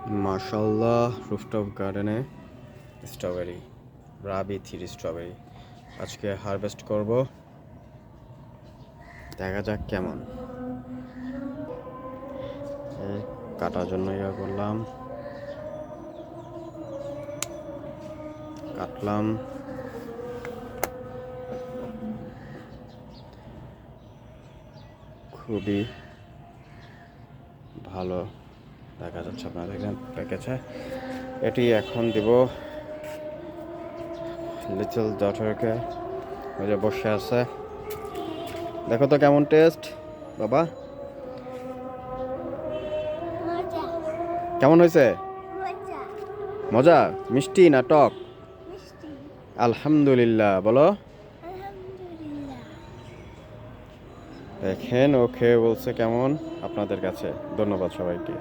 মাশাআল্লাহ, রুফটপ গার্ডেনে স্ট্রবেরি, রাবি 3 স্ট্রবেরি আজকে হারভেস্ট করব। দেখা যাক কেমন। এই কাটার জন্য করলাম, কাটলাম। খুবই ভালো দেখা যাচ্ছে, আপনারা দেখেন প্যাকেজে। এটি এখন দিব লিটল ডটারকে, ওই যে বসে আছে। দেখো তো কেমন টেস্ট বাবা, কেমন হয়েছে? মজা? মিষ্টি না টক? আলহামদুলিল্লাহ বলো। দেখেন ও খেয়ে বলছে কেমন আপনাদের কাছে। ধন্যবাদ সবাইকে।